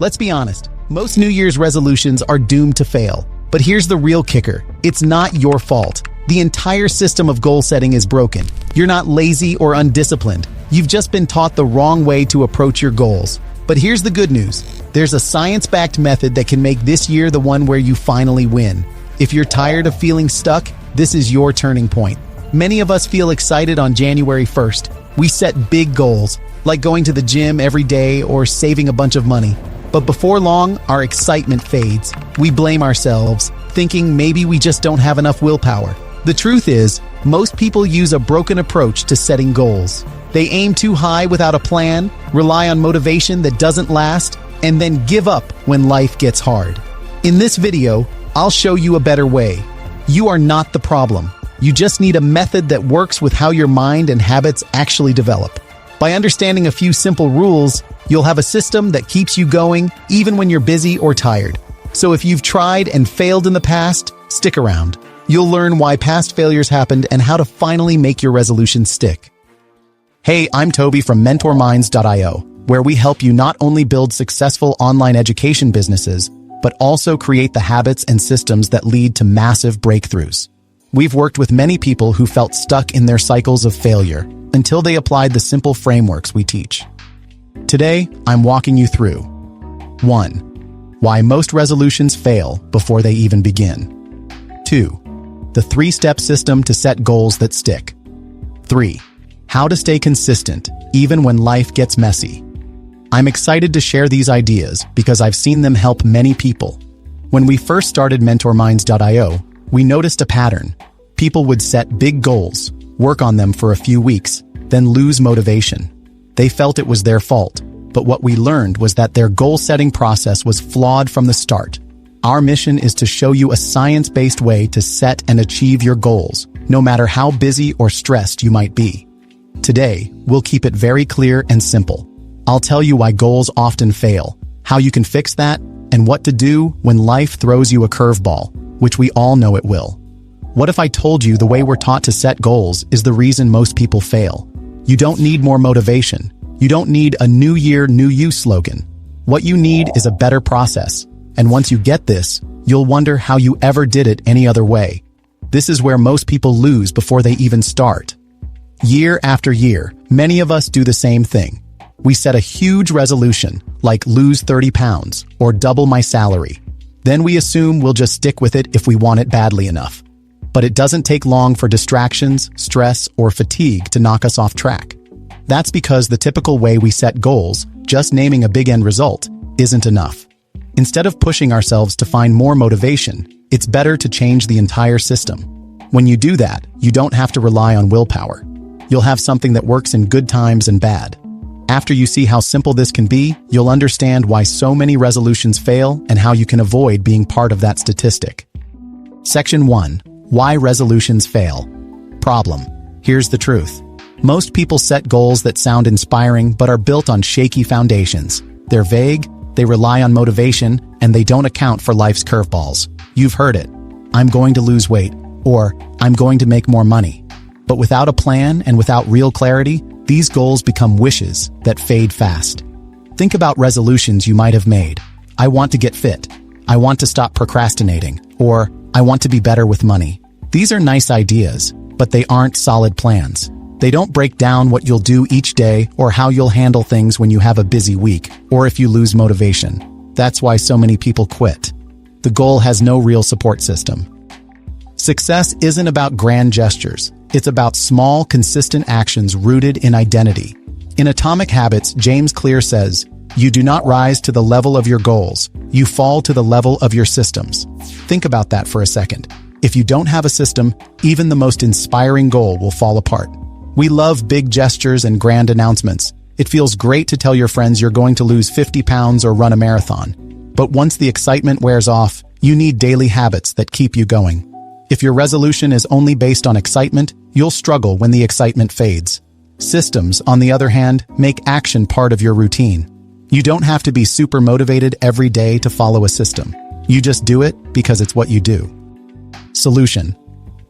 Let's be honest, most New Year's resolutions are doomed to fail. But here's the real kicker. It's not your fault. The entire system of goal setting is broken. You're not lazy or undisciplined. You've just been taught the wrong way to approach your goals. But here's the good news. There's a science-backed method that can make this year the one where you finally win. If you're tired of feeling stuck, this is your turning point. Many of us feel excited on January 1st. We set big goals, like going to the gym every day or saving a bunch of money. But before long, our excitement fades. We blame ourselves, thinking maybe we just don't have enough willpower. The truth is, most people use a broken approach to setting goals. They aim too high without a plan, rely on motivation that doesn't last, and then give up when life gets hard. In this video, I'll show you a better way. You are not the problem. You just need a method that works with how your mind and habits actually develop. By understanding a few simple rules, you'll have a system that keeps you going even when you're busy or tired. So if you've tried and failed in the past, stick around. You'll learn why past failures happened and how to finally make your resolutions stick. Hey, I'm Toby from MentorMinds.io, where we help you not only build successful online education businesses, but also create the habits and systems that lead to massive breakthroughs. We've worked with many people who felt stuck in their cycles of failure until they applied the simple frameworks we teach. Today, I'm walking you through 1. Why most resolutions fail before they even begin. 2. The 3-step system to set goals that stick. 3. How to stay consistent even when life gets messy. I'm excited to share these ideas because I've seen them help many people. When we first started MentorMinds.io, we noticed a pattern. People would set big goals, work on them for a few weeks, then lose motivation. They felt it was their fault, but what we learned was that their goal-setting process was flawed from the start. Our mission is to show you a science-based way to set and achieve your goals, no matter how busy or stressed you might be. Today, we'll keep it very clear and simple. I'll tell you why goals often fail, how you can fix that, and what to do when life throws you a curveball, which we all know it will. What if I told you the way we're taught to set goals is the reason most people fail? You don't need more motivation. You don't need a New Year, New You slogan. What you need is a better process. And once you get this, you'll wonder how you ever did it any other way. This is where most people lose before they even start. Year after year, many of us do the same thing. We set a huge resolution, like lose 30 pounds or double my salary. Then we assume we'll just stick with it if we want it badly enough. But it doesn't take long for distractions, stress, or fatigue to knock us off track. That's because the typical way we set goals, just naming a big end result, isn't enough. Instead of pushing ourselves to find more motivation, it's better to change the entire system. When you do that, you don't have to rely on willpower. You'll have something that works in good times and bad. After you see how simple this can be, you'll understand why so many resolutions fail and how you can avoid being part of that statistic. Section 1. Why resolutions fail. Problem. Here's the truth. Most people set goals that sound inspiring but are built on shaky foundations. They're vague, they rely on motivation, and they don't account for life's curveballs. You've heard it. I'm going to lose weight, or I'm going to make more money. But without a plan and without real clarity, these goals become wishes that fade fast. Think about resolutions you might have made. I want to get fit. I want to stop procrastinating. Or I want to be better with money. These are nice ideas, but they aren't solid plans. They don't break down what you'll do each day or how you'll handle things when you have a busy week or if you lose motivation. That's why so many people quit. The goal has no real support system. Success isn't about grand gestures. It's about small, consistent actions rooted in identity. In Atomic Habits, James Clear says, "You do not rise to the level of your goals. You fall to the level of your systems." Think about that for a second. If you don't have a system, even the most inspiring goal will fall apart. We love big gestures and grand announcements. It feels great to tell your friends you're going to lose 50 pounds or run a marathon. But once the excitement wears off, you need daily habits that keep you going. If your resolution is only based on excitement, you'll struggle when the excitement fades. Systems, on the other hand, make action part of your routine. You don't have to be super motivated every day to follow a system. You just do it because it's what you do. Solution.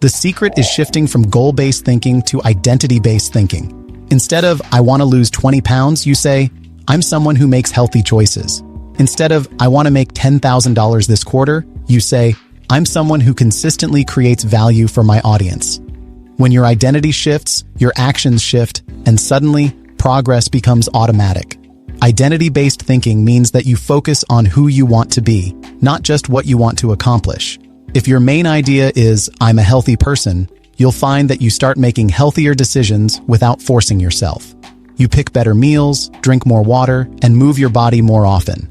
The secret is shifting from goal-based thinking to identity-based thinking. Instead of, I want to lose 20 pounds, you say, I'm someone who makes healthy choices. Instead of, I want to make $10,000 this quarter, you say, I'm someone who consistently creates value for my audience. When your identity shifts, your actions shift, and suddenly, progress becomes automatic. Identity-based thinking means that you focus on who you want to be, not just what you want to accomplish. If your main idea is, I'm a healthy person, you'll find that you start making healthier decisions without forcing yourself. You pick better meals, drink more water, and move your body more often.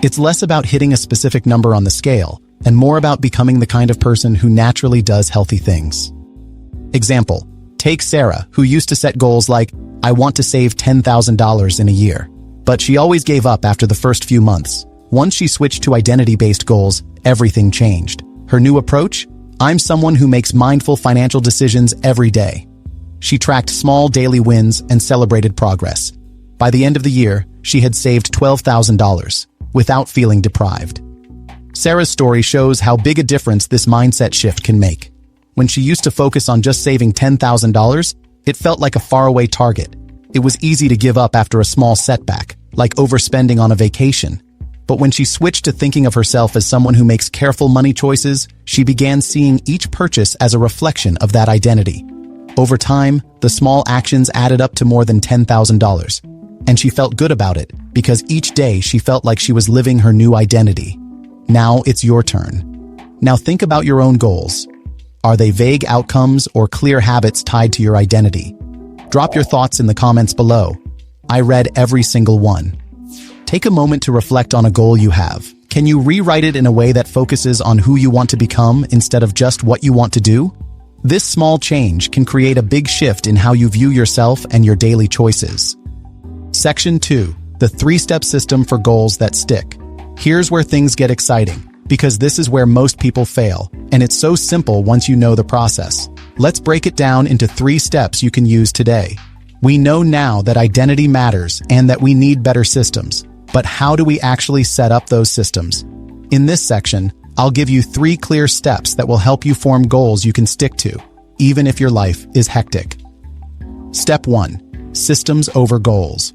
It's less about hitting a specific number on the scale, and more about becoming the kind of person who naturally does healthy things. Example, take Sarah, who used to set goals like, I want to save $10,000 in a year. But she always gave up after the first few months. Once she switched to identity-based goals, everything changed. Her new approach? I'm someone who makes mindful financial decisions every day. She tracked small daily wins and celebrated progress. By the end of the year, she had saved $12,000 without feeling deprived. Sarah's story shows how big a difference this mindset shift can make. When she used to focus on just saving $10,000, it felt like a faraway target. It was easy to give up after a small setback, like overspending on a vacation. But when she switched to thinking of herself as someone who makes careful money choices, she began seeing each purchase as a reflection of that identity. Over time, the small actions added up to more than $10,000. And she felt good about it, because each day she felt like she was living her new identity. Now it's your turn. Now think about your own goals. Are they vague outcomes or clear habits tied to your identity? Drop your thoughts in the comments below. I read every single one. Take a moment to reflect on a goal you have. Can you rewrite it in a way that focuses on who you want to become instead of just what you want to do? This small change can create a big shift in how you view yourself and your daily choices. Section 2. The 3-step system for goals that stick. Here's where things get exciting, because this is where most people fail, and it's so simple once you know the process. Let's break it down into 3 steps you can use today. We know now that identity matters and that we need better systems. But how do we actually set up those systems? In this section, I'll give you 3 clear steps that will help you form goals you can stick to, even if your life is hectic. Step 1. Systems over goals.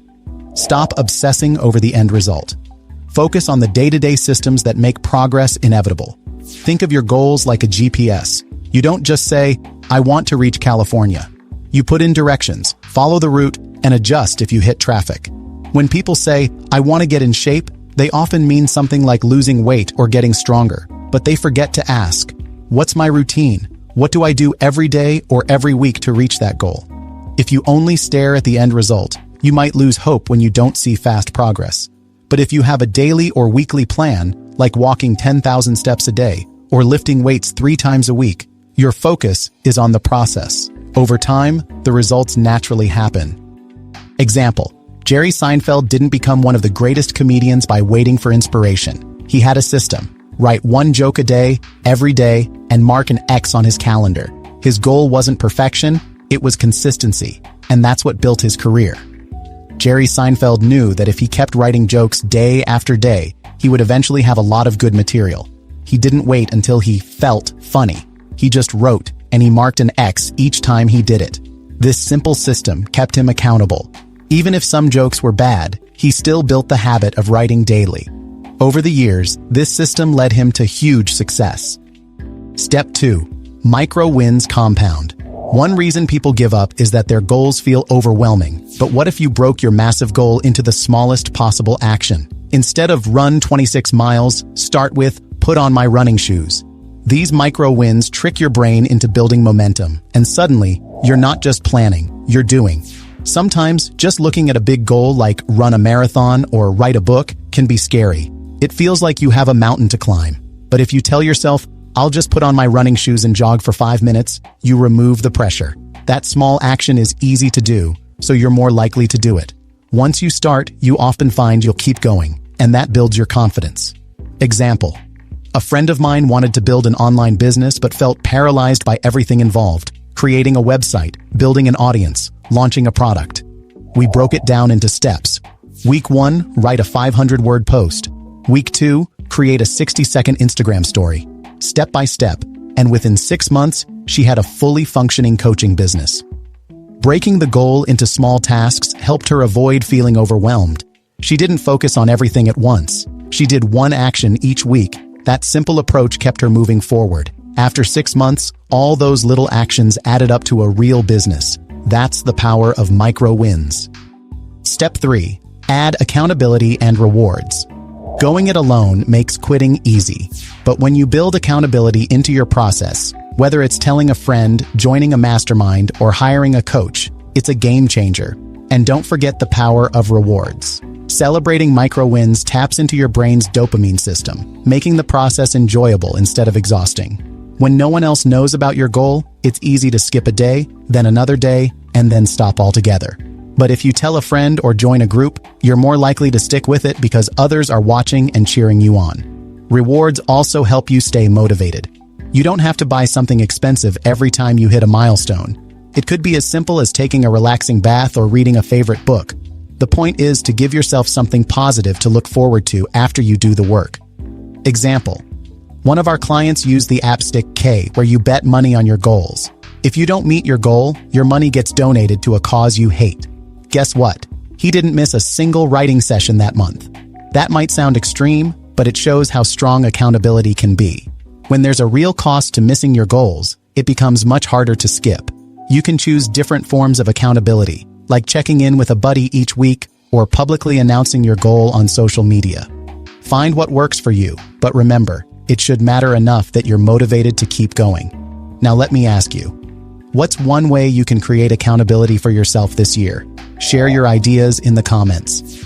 Stop obsessing over the end result. Focus on the day-to-day systems that make progress inevitable. Think of your goals like a GPS. You don't just say, I want to reach California. You put in directions, follow the route, and adjust if you hit traffic. When people say, I want to get in shape, they often mean something like losing weight or getting stronger, but they forget to ask, what's my routine? What do I do every day or every week to reach that goal? If you only stare at the end result, you might lose hope when you don't see fast progress. But if you have a daily or weekly plan, like walking 10,000 steps a day or lifting weights 3 times a week, your focus is on the process. Over time, the results naturally happen. Example, Jerry Seinfeld didn't become one of the greatest comedians by waiting for inspiration. He had a system. Write 1 joke a day, every day, and mark an X on his calendar. His goal wasn't perfection, it was consistency, and that's what built his career. Jerry Seinfeld knew that if he kept writing jokes day after day, he would eventually have a lot of good material. He didn't wait until he felt funny. He just wrote, and he marked an X each time he did it. This simple system kept him accountable. Even if some jokes were bad, he still built the habit of writing daily. Over the years, this system led him to huge success. Step 2. Micro wins compound. One reason people give up is that their goals feel overwhelming. But what if you broke your massive goal into the smallest possible action? Instead of run 26 miles, start with put on my running shoes. These micro wins trick your brain into building momentum, and suddenly, you're not just planning, you're doing. Sometimes, just looking at a big goal like run a marathon or write a book can be scary. It feels like you have a mountain to climb. But if you tell yourself, I'll just put on my running shoes and jog for 5 minutes, you remove the pressure. That small action is easy to do, so you're more likely to do it. Once you start, you often find you'll keep going, and that builds your confidence. Example. A friend of mine wanted to build an online business but felt paralyzed by everything involved. Creating a website, building an audience, launching a product. We broke it down into steps. Week 1, write a 500-word post. Week 2, create a 60-second Instagram story. Step by step, and within 6 months, she had a fully functioning coaching business. Breaking the goal into small tasks helped her avoid feeling overwhelmed. She didn't focus on everything at once. She did one action each week. That simple approach kept her moving forward. After 6 months, all those little actions added up to a real business. That's the power of micro wins. Step 3. Add accountability and rewards. Going it alone makes quitting easy. But when you build accountability into your process, whether it's telling a friend, joining a mastermind, or hiring a coach, it's a game changer. And don't forget the power of rewards. Celebrating micro wins taps into your brain's dopamine system, making the process enjoyable instead of exhausting. When no one else knows about your goal, it's easy to skip a day, then another day, and then stop altogether. But if you tell a friend or join a group, you're more likely to stick with it because others are watching and cheering you on. Rewards also help you stay motivated. You don't have to buy something expensive every time you hit a milestone. It could be as simple as taking a relaxing bath or reading a favorite book. The point is to give yourself something positive to look forward to after you do the work. Example: one of our clients used the app Stick K, where you bet money on your goals. If you don't meet your goal, your money gets donated to a cause you hate. Guess what? He didn't miss a single writing session that month. That might sound extreme, but it shows how strong accountability can be. When there's a real cost to missing your goals, it becomes much harder to skip. You can choose different forms of accountability, like checking in with a buddy each week or publicly announcing your goal on social media. Find what works for you, but remember, it should matter enough that you're motivated to keep going. Now let me ask you, what's one way you can create accountability for yourself this year? Share your ideas in the comments.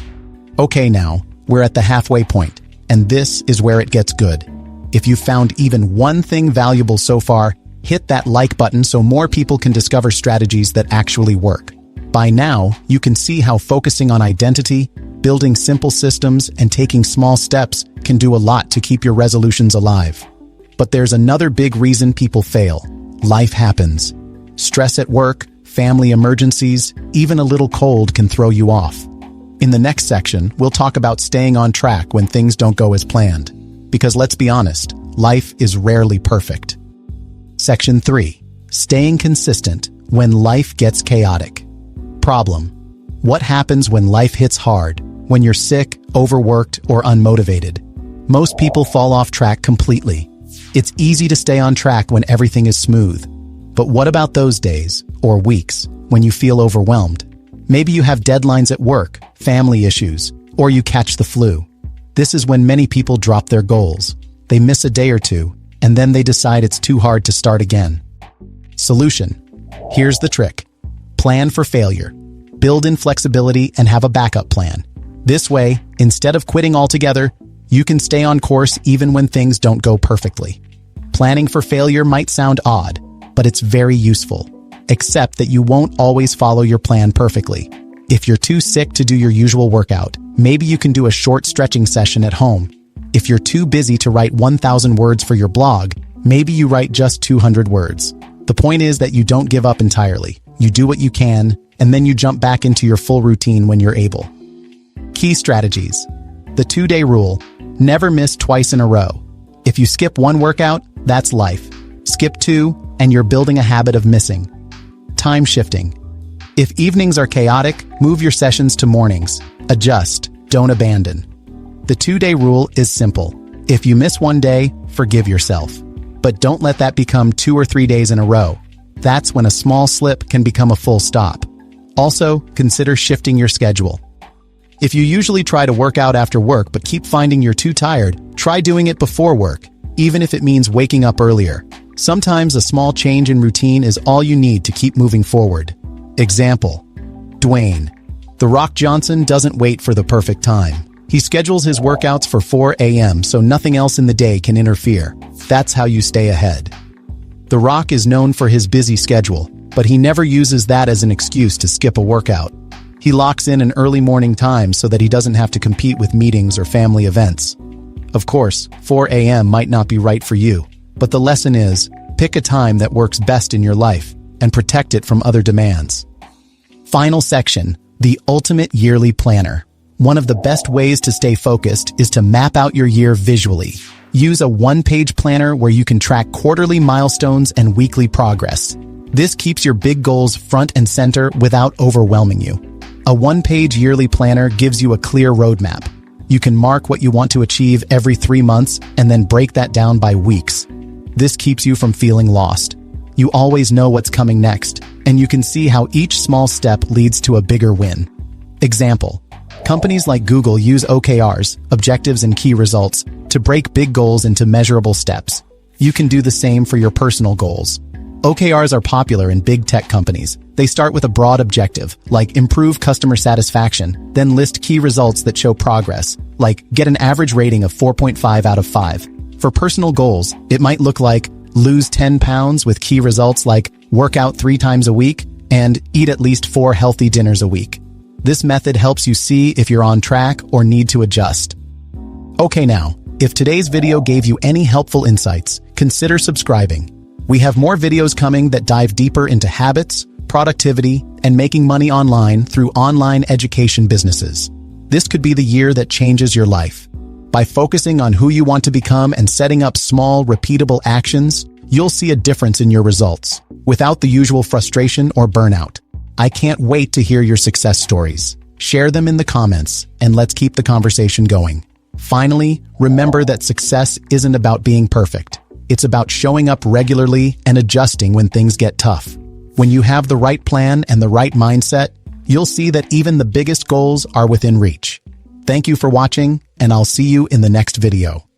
Okay, now, we're at the halfway point, and this is where it gets good. If you found even one thing valuable so far, hit that like button so more people can discover strategies that actually work. By now, you can see how focusing on identity, building simple systems, and taking small steps can do a lot to keep your resolutions alive. But there's another big reason people fail. Life happens. Stress at work, family emergencies, even a little cold can throw you off. In the next section, we'll talk about staying on track when things don't go as planned. Because let's be honest, life is rarely perfect. Section 3. Staying consistent when life gets chaotic. Problem: what happens when life hits hard, when you're sick, overworked, or unmotivated? Most people fall off track completely. It's easy to stay on track when everything is smooth. But what about those days, or weeks, when you feel overwhelmed? Maybe you have deadlines at work, family issues, or you catch the flu. This is when many people drop their goals. They miss a day or two, and then they decide it's too hard to start again. Solution: here's the trick. Plan for failure. Build in flexibility and have a backup plan. This way, instead of quitting altogether, you can stay on course even when things don't go perfectly. Planning for failure might sound odd, but it's very useful, except that you won't always follow your plan perfectly. If you're too sick to do your usual workout, maybe you can do a short stretching session at home. If you're too busy to write 1,000 words for your blog, maybe you write just 200 words. The point is that you don't give up entirely. You do what you can, and then you jump back into your full routine when you're able. Key strategies. The 2-day rule: never miss twice in a row. If you skip one workout, that's life. Skip 2, and you're building a habit of missing. Time shifting. If evenings are chaotic, move your sessions to mornings. Adjust, don't abandon. The 2-day rule is simple. If you miss one day, forgive yourself. But don't let that become 2 or 3 days in a row. That's when a small slip can become a full stop. Also, consider shifting your schedule. If you usually try to work out after work but keep finding you're too tired, try doing it before work, even if it means waking up earlier. Sometimes a small change in routine is all you need to keep moving forward. Example: Dwayne "The Rock" Johnson doesn't wait for the perfect time. He schedules his workouts for 4 a.m. so nothing else in the day can interfere. That's how you stay ahead. The Rock is known for his busy schedule, but he never uses that as an excuse to skip a workout. He locks in an early morning time so that he doesn't have to compete with meetings or family events. Of course, 4 a.m. might not be right for you, but the lesson is, pick a time that works best in your life and protect it from other demands. Final section: the ultimate yearly planner. One of the best ways to stay focused is to map out your year visually. Use a one-page planner where you can track quarterly milestones and weekly progress. This keeps your big goals front and center without overwhelming you. A one-page yearly planner gives you a clear roadmap. You can mark what you want to achieve every 3 months and then break that down by weeks. This keeps you from feeling lost. You always know what's coming next, and you can see how each small step leads to a bigger win. Example: companies like Google use OKRs, objectives and key results, to break big goals into measurable steps. You can do the same for your personal goals. OKRs are popular in big tech companies. They start with a broad objective, like improve customer satisfaction, then list key results that show progress, like get an average rating of 4.5 out of 5. For personal goals, it might look like lose 10 pounds with key results like work out 3 times a week and eat at least 4 healthy dinners a week. This method helps you see if you're on track or need to adjust. Okay now, if today's video gave you any helpful insights, consider subscribing. We have more videos coming that dive deeper into habits, productivity, and making money online through online education businesses. This could be the year that changes your life. By focusing on who you want to become and setting up small, repeatable actions, you'll see a difference in your results, without the usual frustration or burnout. I can't wait to hear your success stories. Share them in the comments, and let's keep the conversation going. Finally, remember that success isn't about being perfect. It's about showing up regularly and adjusting when things get tough. When you have the right plan and the right mindset, you'll see that even the biggest goals are within reach. Thank you for watching, and I'll see you in the next video.